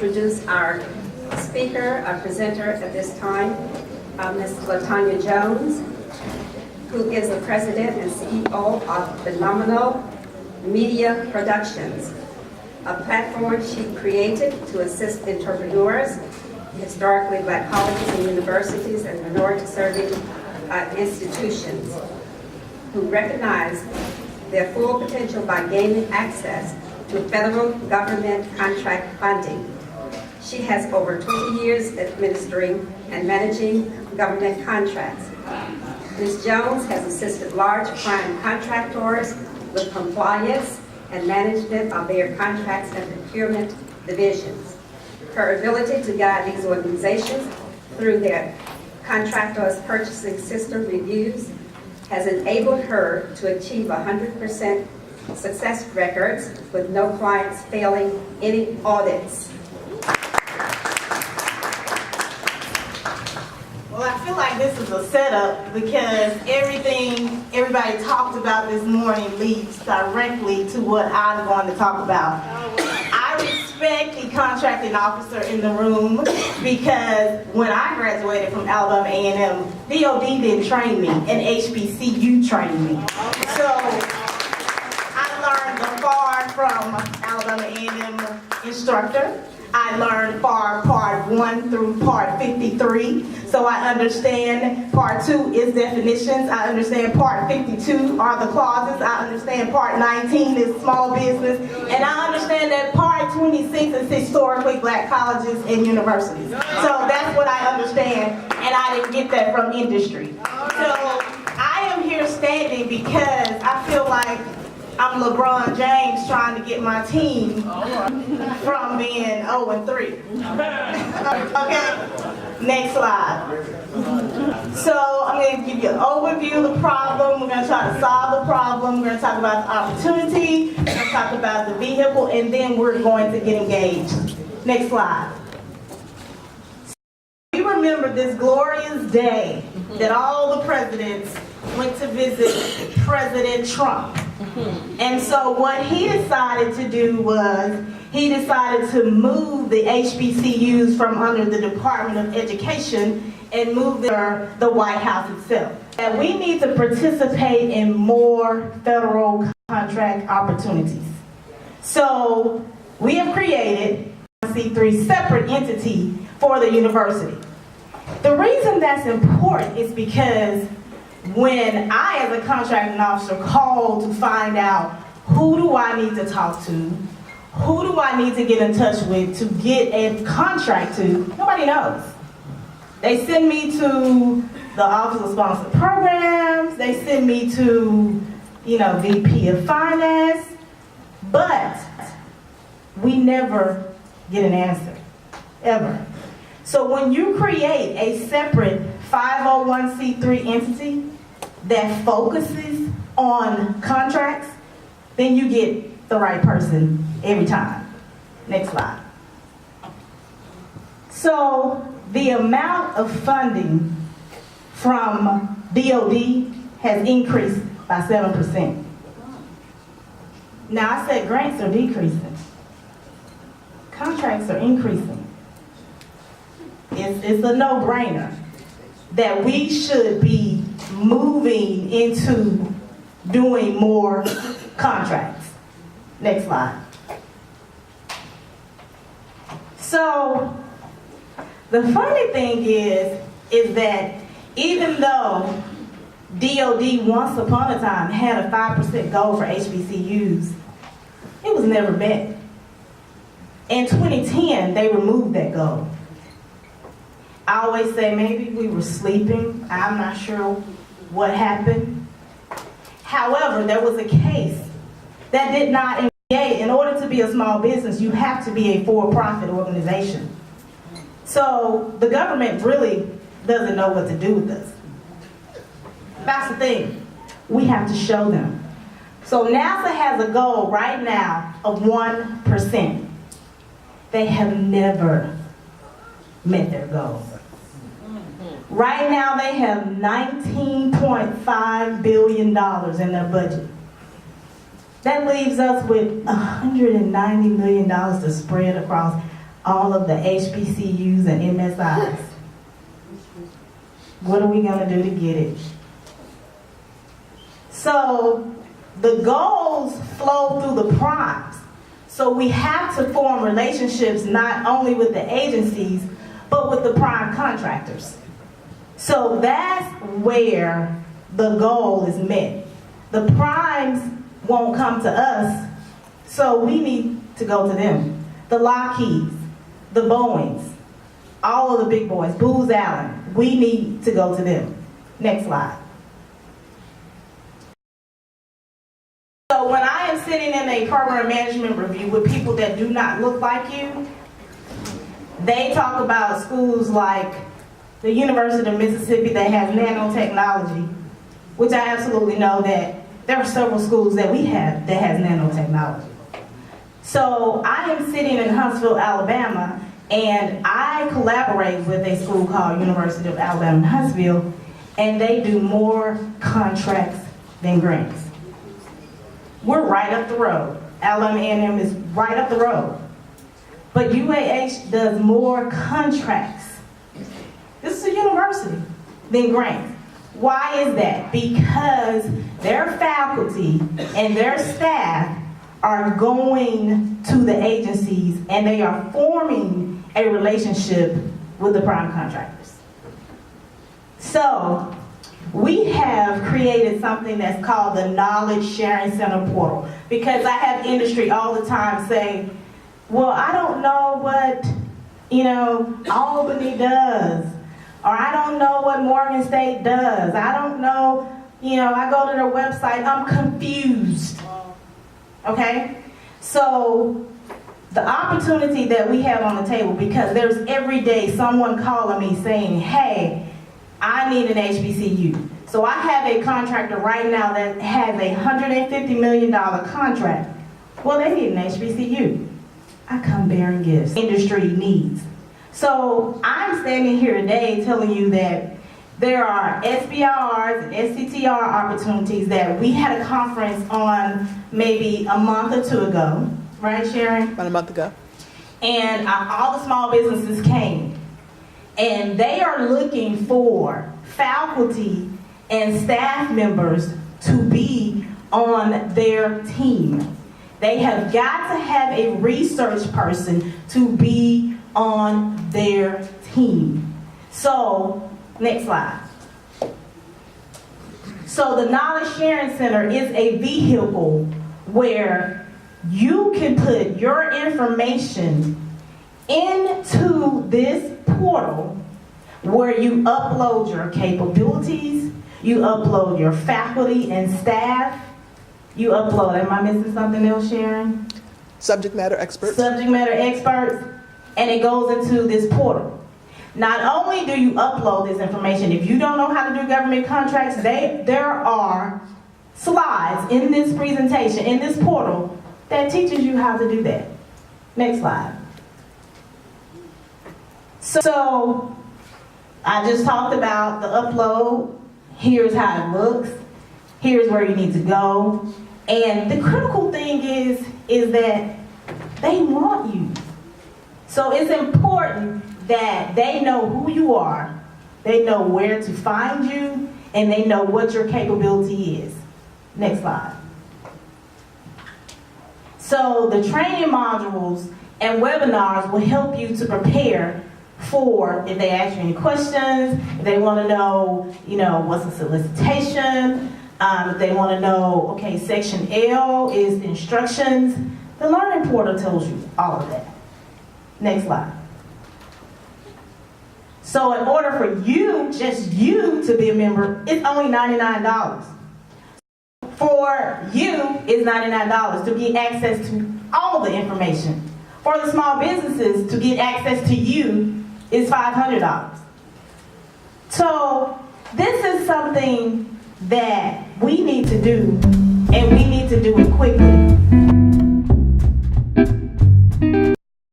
introduce our speaker, our presenter at this time, Ms. LaTanya Jones, who is the president and CEO of Phenomenal Media Productions, a platform she created to assist entrepreneurs, historically Black colleges and universities, and minority-serving institutions who recognize their full potential by gaining access to federal government contract funding. She has over 20 years administering and managing government contracts. Ms. Jones has assisted large prime contractors with compliance and management of their contracts and procurement divisions. Her ability to guide these organizations through their contractors' purchasing system reviews has enabled her to achieve 100% success records with no clients failing any audits. Well, I feel like this is a setup because everything everybody talked about this morning leads directly to what I'm going to talk about. I respect the contracting officer in the room because when I graduated from Alabama A&M, DOD didn't train me, and HBCU trained me. So I learned the FAR from Alabama A&M instructor. I learned FAR Part 1 through Part 53, so I understand Part 2 is definitions. I understand Part 52 are the clauses. I understand Part 19 is small business. And I understand that Part 26 is historically Black colleges and universities. So that's what I understand, and I didn't get that from industry. So I am here standing because I feel like I'm LeBron James trying to get my team from being 0-3. Okay, next slide. So I'm going to give you an overview of the problem. We're going to try to solve the problem. We're going to talk about the opportunity. We're going to talk about the vehicle, and then we're going to get engaged. Next slide. We remember this glorious day that all the presidents went to visit President Trump. And so what he decided to do was he decided to move the HBCUs from under the Department of Education and move the White House itself. And we need to participate in more federal contract opportunities. So we have created a C3 separate entity for the university. The reason that's important is because when I, as a contracting officer, call to find out who do I need to talk to, who do I need to get in touch with to get a contract to, nobody knows. They send me to the Office of Sponsored Programs, they send me to, VP of Finance, but we never get an answer, ever. So when you create a separate 501c3 entity that focuses on contracts, then you get the right person every time. Next slide. So the amount of funding from DOD has increased by 7%. Now I said grants are decreasing. Contracts are increasing. It's a no-brainer that we should be moving into doing more contracts. Next slide. So the funny thing is that even though DOD once upon a time had a 5% goal for HBCUs, it was never met. In 2010, they removed that goal. I always say maybe we were sleeping. I'm not sure what happened. However, there was a case that did not engage. In order to be a small business, you have to be a for-profit organization. So the government really doesn't know what to do with us. That's the thing. We have to show them. So NASA has a goal right now of 1%. They have never met their goal. Right now they have $19.5 billion in their budget. That leaves us with $190 million to spread across all of the HBCUs and MSIs. What are we gonna do to get it? So the goals flow through the primes. So we have to form relationships not only with the agencies, but with the prime contractors. So that's where the goal is met. The primes won't come to us, so we need to go to them. The Lockheeds, the Boeings, all of the big boys, Booz Allen, we need to go to them. Next slide. So when I am sitting in a program management review with people that do not look like you, they talk about schools like the University of Mississippi that has nanotechnology, which I absolutely know that there are several schools that we have that has nanotechnology. So I am sitting in Huntsville, Alabama, and I collaborate with a school called University of Alabama in Huntsville, and they do more contracts than grants. We're right up the road. Alabama A&M is right up the road. But UAH does more contracts. This is a university than grants. Why is that? Because their faculty and their staff are going to the agencies and they are forming a relationship with the prime contractors. So we have created something that's called the Knowledge Sharing Center portal, because I have industry all the time say, well, I don't know what, Albany does, or I don't know what Morgan State does. I don't know, I go to their website, I'm confused. Okay? So the opportunity that we have on the table, because there's every day someone calling me saying, hey, I need an HBCU. So I have a contractor right now that has a $150 million contract. Well, they need an HBCU. I come bearing gifts. Industry needs. So I'm standing here today telling you that there are SBRs and SCTR opportunities that we had a conference on maybe a month or two ago. Right, Sharon? About a month ago. And all the small businesses came. And they are looking for faculty and staff members to be on their team. They have got to have a research person to be on their team. So, next slide. So the Knowledge Sharing Center is a vehicle where you can put your information into this portal where you upload your capabilities, you upload your faculty and staff, you upload, am I missing something else, Sharon? Subject matter experts. Subject matter experts, and it goes into this portal. Not only do you upload this information, if you don't know how to do government contracts, there are slides in this presentation, in this portal, that teaches you how to do that. Next slide. So, I just talked about the upload. Here's how it looks. Here's where you need to go. And the critical thing is that they want you. So it's important that they know who you are, they know where to find you, and they know what your capability is. Next slide. So the training modules and webinars will help you to prepare for if they ask you any questions, if they want to know, what's a solicitation, if they want to know, okay, section L is instructions. The learning portal tells you all of that. Next slide. So in order for you, just you, to be a member, it's only $99. For you, it's $99 to get access to all the information. For the small businesses, to get access to you, is $500. So this is something that we need to do, and we need to do it quickly.